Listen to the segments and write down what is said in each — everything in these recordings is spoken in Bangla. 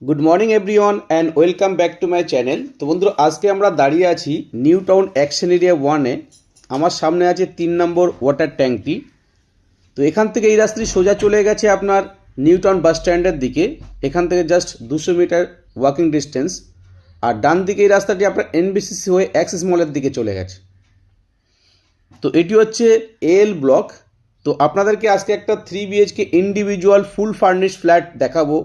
Good morning everyone and welcome back to my channel. তো বন্ধুরা, আজকে আমরা দাঁড়িয়ে আছি নিউ টাউন অ্যাকশন এরিয়া 1-এ। আমার সামনে আছে 3 নম্বর ওয়াটার ট্যাঙ্কটি। তো এখান থেকে এই রাস্তাটি সোজা চলে গেছে আপনার নিউ টাউন বাস স্ট্যান্ডের দিকে। এখান থেকে জাস্ট 200 মিটার ওয়াকিং ডিস্টেন্স। আর ডান দিকে এই রাস্তাটি আপনার এনবিসিসি হয়ে অ্যাক্সিস মলের দিকে চলে গেছে। তো এটি হচ্ছে এএল ব্লক। তো আপনাদেরকে আজকে একটা 3 BHK ইন্ডিভিজুয়াল ফুল ফার্নিশড ফ্ল্যাট দেখাবো।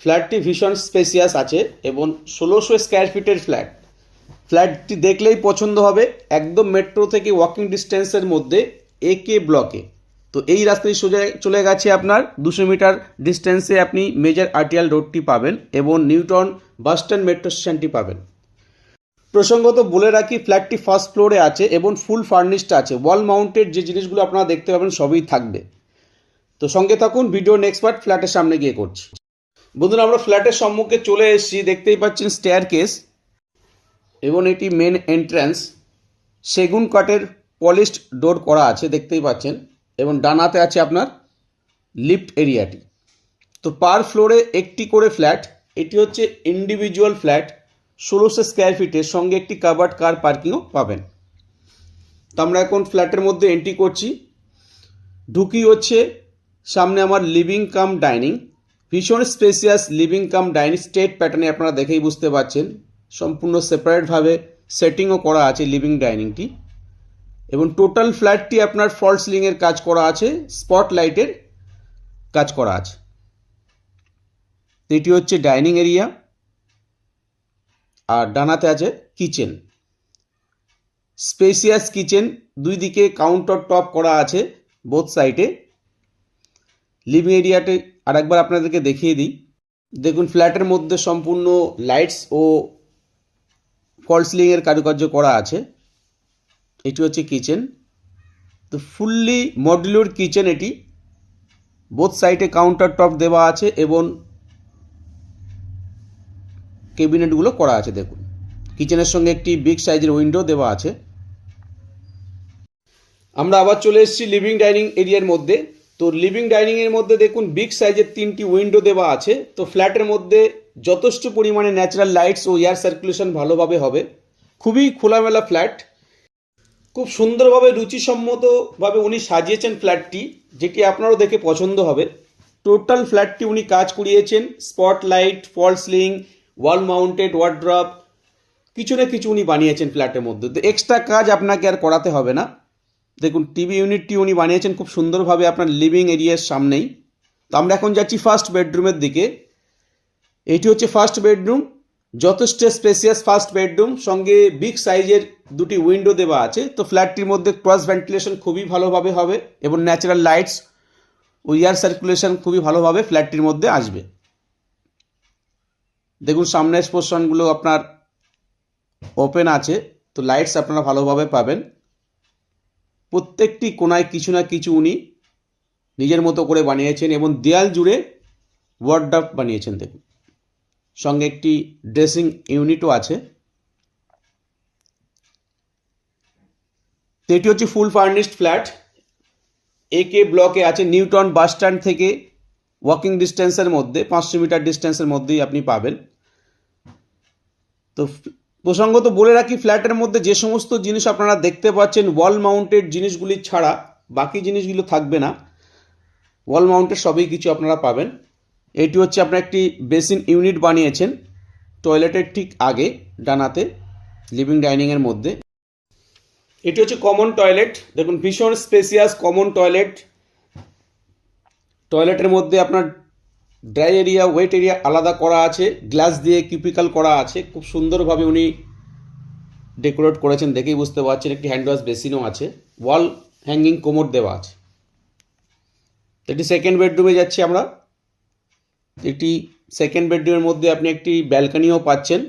ফ্ল্যাটটি ভীষণ স্পেসিয়াস আছে এবং 1600 স্কোয়ার ফিটের ফ্ল্যাট। ফ্ল্যাটটি দেখলেই পছন্দ হবে, একদম মেট্রো থেকে ওয়াকিং ডিস্টেন্সের মধ্যে AK ব্লকে। তো এই রাস্তাটি সোজা চলে গেছে আপনার 200 মিটার ডিস্টেন্সে আপনি মেজর আরটিআল রোডটি পাবেন এবং নিউটাউন বাস স্ট্যান্ড মেট্রো স্টেশনটি পাবেন। প্রসঙ্গত বলে রাখি, ফ্ল্যাটটি ফার্স্ট ফ্লোরে আছে এবং ফুল ফার্নিশড আছে। ওয়াল মাউন্টেড যে জিনিসগুলো আপনারা দেখতে পাবেন সবই থাকবে। তো সঙ্গে থাকুন, ভিডিও নেক্সট পার্ট ফ্ল্যাটের সামনে গিয়ে করছি। বন্ধুরা, আমরা ফ্ল্যাটের সম্মুখে চলে এসেছি। দেখতেই পাচ্ছেন স্টেয়ার কেস এবং এটি মেন এন্ট্রান্স। সেগুন কাঠের পলিশড ডোর করা আছে, দেখতেই পাচ্ছেন। এবং ডানাতে আছে আপনার লিফট এরিয়াটি। তো পার ফ্লোরে একটি করে ফ্ল্যাট। এটি হচ্ছে ইন্ডিভিজুয়াল ফ্ল্যাট, 1600 স্কোয়ার ফিটের সঙ্গে একটি কাভার্ড কার পার্কিংও পাবেন। তো আমরা এখন ফ্ল্যাটের মধ্যে এন্ট্রি করছি। ঢুকি হচ্ছে সামনে আমার লিভিং কাম ডাইনিং। ভীষণ spacious living cum dining, state প্যাটার্নে আপনারা দেখেই বুঝতে পারছেন। সম্পূর্ণ সেপারেটভাবে সেটিংও করা আছে লিভিং ডাইনিংটি। এবং টোটাল ফ্ল্যাটটি আপনার ফলস সিলিংয়ের কাজ করা আছে, স্পট লাইটের কাজ করা আছে। এটি হচ্ছে ডাইনিং এরিয়া আর ডানাতে আছে কিচেন। স্পেসিয়াস কিচেন, দুই দিকে কাউন্টার টপ করা আছে বোথ সাইডে। লিভিং এরিয়াতে আরেকবার আপনাদেরকে দেখিয়ে দিই। দেখুন, ফ্ল্যাটের মধ্যে সম্পূর্ণ লাইটস ও ফল সিলিংয়ের কারুকার্য করা আছে। এটি হচ্ছে কিচেন। তো ফুললি মডুলার কিচেন এটি। বোথ সাইডে কাউন্টার টপ দেওয়া আছে এবং ক্যাবিনেটগুলো করা আছে। দেখুন, কিচেনের সঙ্গে একটি বিগ সাইজের উইন্ডো দেওয়া আছে। আমরা আবার চলে এসেছি লিভিং ডাইনিং এরিয়ার মধ্যে। তো লিভিং ডাইনিংয়ের মধ্যে দেখুন বিগ সাইজের 3টি উইন্ডো দেওয়া আছে। তো ফ্ল্যাটের মধ্যে যথেষ্ট পরিমাণে ন্যাচারাল লাইটস ও এয়ার সার্কুলেশন ভালোভাবে হবে। খুবই খোলামেলা ফ্ল্যাট। খুব সুন্দরভাবে রুচিসম্মতভাবে উনি সাজিয়েছেন ফ্ল্যাটটি, যেটি আপনারও দেখে পছন্দ হবে। টোটাল ফ্ল্যাটটি উনি কাজ করিয়েছেন, স্পট লাইট, ফল সিলিং, ওয়াল মাউন্টেড ওয়ার্ড্রপ, কিছু না কিছু উনি বানিয়েছেন ফ্ল্যাটের মধ্যে। তো এক্সট্রা কাজ আপনাকে আর করাতে হবে না। দেখুন, টিভি ইউনিটটি উনি বানিয়েছেন খুব সুন্দরভাবে আপনার লিভিং এরিয়ার সামনেই। তো আমরা এখন যাচ্ছি ফার্স্ট বেডরুমের দিকে। এটি হচ্ছে ফার্স্ট বেডরুম। যথেষ্ট স্পেসিয়াস ফার্স্ট বেডরুম, সঙ্গে বিগ সাইজের 2টি উইন্ডো দেওয়া আছে। তো ফ্ল্যাটটির মধ্যে ক্রস ভেন্টিলেশন খুবই ভালোভাবে হবে এবং ন্যাচারাল লাইটস ও এয়ার সার্কুলেশন খুবই ভালোভাবে ফ্ল্যাটটির মধ্যে আসবে। দেখুন, সামনের পোর্শনগুলো আপনার ওপেন আছে, তো লাইটস আপনারা ভালোভাবে পাবেন। প্রত্যেকটি কোনায় কিছু না কিছু উনি নিজের মতো করে বানিয়েছেন এবং দেয়াল জুড়ে ওয়ার্ড্রপ বানিয়েছেন। দেখুন, সঙ্গে একটি ড্রেসিং ইউনিটও আছে। তো এটি হচ্ছে ফুল ফার্নিশড ফ্ল্যাট। AK ব্লকে আছে, নিউটাউন বাস স্ট্যান্ড থেকে ওয়াকিং ডিস্টেন্সের মধ্যে 500 মিটার ডিস্টেন্সের মধ্যেই আপনি পাবেন। তো প্রসঙ্গত বলে রাখি, ফ্ল্যাটের মধ্যে যে সমস্ত জিনিস আপনারা দেখতে পাচ্ছেন ওয়াল মাউন্টেড জিনিসগুলি ছাড়া বাকি জিনিসগুলো থাকবে না। ওয়াল মাউন্টেড সবই কিছু আপনারা পাবেন। এটি হচ্ছে আপনার একটি বেসিন ইউনিট বানিয়েছেন টয়লেটের ঠিক আগে ডানাতে লিভিং ডাইনিংয়ের মধ্যে। এটি হচ্ছে কমন টয়লেট। দেখুন, ভীষণ স্পেসিয়াস কমন টয়লেট। টয়লেটের মধ্যে আপনার ড্রাই এরিয়া, ওয়েট এরিয়া আলাদা করা আছে, গ্লাস দিয়ে কিউপিক্যাল করা আছে। খুব সুন্দরভাবে উনি ডেকোরেট করেছেন, দেখেই বুঝতে পারছেন। একটি হ্যান্ড ওয়াশ বেসিনও আছে, ওয়াল হ্যাঙ্গিং কোমোড দেওয়া আছে। এটি সেকেন্ড বেডরুমে যাচ্ছি আমরা। এটি সেকেন্ড বেডরুমের মধ্যে আপনি একটি ব্যালকনিও পাচ্ছেন।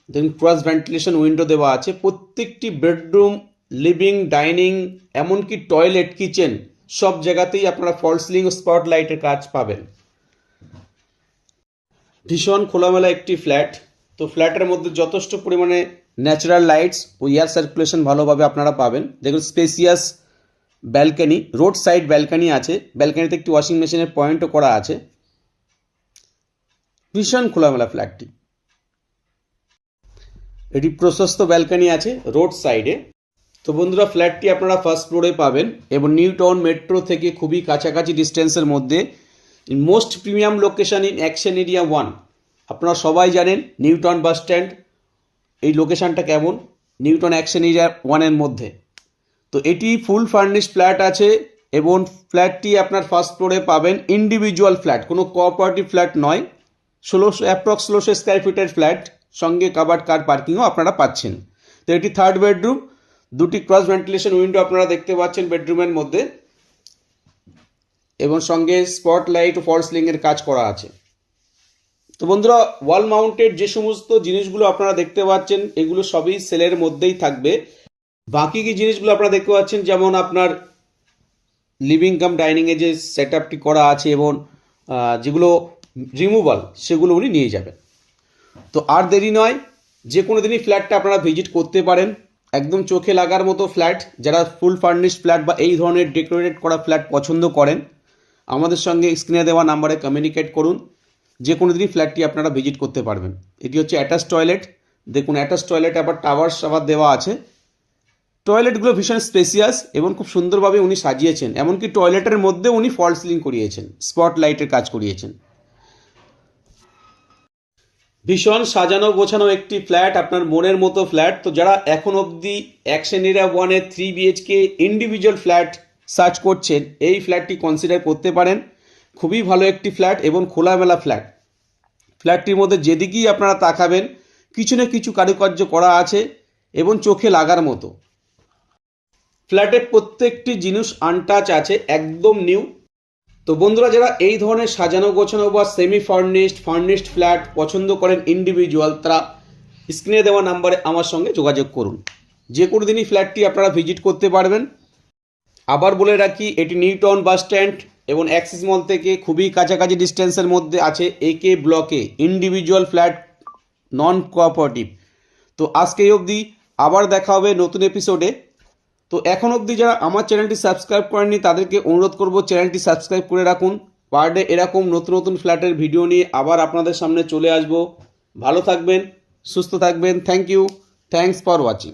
দেন ক্রস ভেন্টিলেশন উইন্ডো দেওয়া আছে। প্রত্যেকটি বেডরুম, লিভিং, ডাইনিং, এমনকি টয়লেট, কিচেন সব জায়গাতেই আপনারা ফল সিলিং ও স্পট লাইটের কাজ পাবেন। ভীষণ খোলামেলা একটি ফ্ল্যাট। তো ফ্ল্যাটের মধ্যে যথেষ্ট পরিমাণে ন্যাচারাল লাইটস ও এয়ার সার্কুলেশন ভালোভাবে আপনারা পাবেন। দেখুন, spacious balcony, road side balcony আছে। ব্যালকনিতে একটি ওয়াশিং মেশিনের পয়েন্টও করা আছে। ভীষণ খোলামেলা ফ্ল্যাটটি। এটি প্রশস্ত ব্যালকনি আছে রোড সাইডে। তো বন্ধুরা, ফ্ল্যাটটি আপনারা ফার্স্ট ফ্লোরে পাবেন এবং নিউ টাউন মেট্রো থেকে খুবই কাছাকাছি ডিস্টেন্সের মধ্যে, most premium location in action area 1। আপনারা সবাই জানেন নিউ টাউন বাস স্ট্যান্ড এই লোকেশানটা কেমন, নিউ টাউন অ্যাকশন এরিয়া 1-এর মধ্যে। তো এটি ফুল ফার্নিশড ফ্ল্যাট আছে এবং ফ্ল্যাটটি আপনার ফার্স্ট ফ্লোরে পাবেন ইন্ডিভিজুয়াল ফ্ল্যাট, কোনো কোঅপারেটিভ ফ্ল্যাট নয়। 1600 স্কোয়ার ফিটের ফ্ল্যাট, সঙ্গে কাবার্ড কার পার্কিংও আপনারা পাচ্ছেন। তো এটি 3rd বেডরুম, 2টি ক্রস ভেন্টিলেশন উইন্ডো আপনারা দেখতে পাচ্ছেন বেডরুমের মধ্যে এবং সঙ্গে স্পট লাইট ও ফল সিলিংয়ের কাজ করা আছে। তো বন্ধুরা, ওয়াল মাউন্টেড যে সমস্ত জিনিসগুলো আপনারা দেখতে পাচ্ছেন এগুলো সবই সেলের মধ্যেই থাকবে। বাকি কি জিনিসগুলো আপনারা দেখতে পাচ্ছেন, যেমন আপনার লিভিং কাম ডাইনিংয়ে যে সেট আপটি করা আছে এবং যেগুলো রিমুভাল সেগুলো উনি নিয়ে যাবেন। তো আর দেরি নয়, যে কোনো দিনই ফ্ল্যাটটা আপনারা ভিজিট করতে পারেন। একদম চোখে লাগার মতো ফ্ল্যাট। যারা ফুল ফার্নিশড ফ্ল্যাট বা এই ধরনের ডেকোরেটেড করা ফ্ল্যাট পছন্দ করেন, আমাদের সঙ্গে স্ক্রিনে দেওয়া নাম্বারে কমিউনিকেট করুন। যে কোনো দিনই ফ্ল্যাটটি আপনারা ভিজিট করতে পারবেন। এটি হচ্ছে অ্যাটাচ টয়লেট। দেখুন, অ্যাটাচ টয়লেট আবার টাওয়ার্স আবার দেওয়া আছে। টয়লেটগুলো ভীষণ স্পেসিয়াস এবং খুব সুন্দরভাবে উনি সাজিয়েছেন। এমনকি টয়লেটের মধ্যে উনি ফল সিলিং করিয়েছেন, স্পট লাইটের কাজ করিয়েছেন। ভীষণ সাজানো গোছানো একটি ফ্ল্যাট, আপনার মনের মতো ফ্ল্যাট। তো যারা এখন অবধি অ্যাকশন এরিয়া 1-এ 3 BHK ইন্ডিভিজুয়াল ফ্ল্যাট সার্চ করছেন, এই ফ্ল্যাটটি কনসিডার করতে পারেন। খুবই ভালো একটি ফ্ল্যাট এবং খোলামেলা ফ্ল্যাট। ফ্ল্যাটটির মধ্যে যেদিকেই আপনারা তাকাবেন কিছু না কিছু কারুকার্য করা আছে এবং চোখে লাগার মতো। ফ্ল্যাটের প্রত্যেকটি জিনিস আনটাচ আছে, একদম নিউ। তো বন্ধুরা, যারা এই ধরনের সাজানো গোছানো বা সেমি ফার্নিশড ফ্ল্যাট পছন্দ করেন ইন্ডিভিজুয়াল, তারা স্ক্রিনে দেওয়া নাম্বারে আমার সঙ্গে যোগাযোগ করুন। যে কোনো দিনই ফ্ল্যাটটি আপনারা ভিজিট করতে পারবেন। আবার বলে রাখি, এটি নিউ টাউন বাস স্ট্যান্ড এবং অ্যাক্সিস মল থেকে খুবই কাছাকাছি ডিস্টেন্সের মধ্যে আছে। AK ব্লকে ইন্ডিভিজুয়াল ফ্ল্যাট, নন কোঅপারেটিভ। তো আজকে অবধি, আবার দেখা হবে নতুন এপিসোডে। তো এখন অবধি যারা আমার চ্যানেলটি সাবস্ক্রাইব করেননি তাদেরকে অনুরোধ করব চ্যানেলটি সাবস্ক্রাইব করে রাখুন। পার ডে এরকম নতুন নতুন ফ্ল্যাটের ভিডিও নিয়ে আবার আপনাদের সামনে চলে আসব। ভালো থাকবেন, সুস্থ থাকবেন। Thank you, thanks for watching.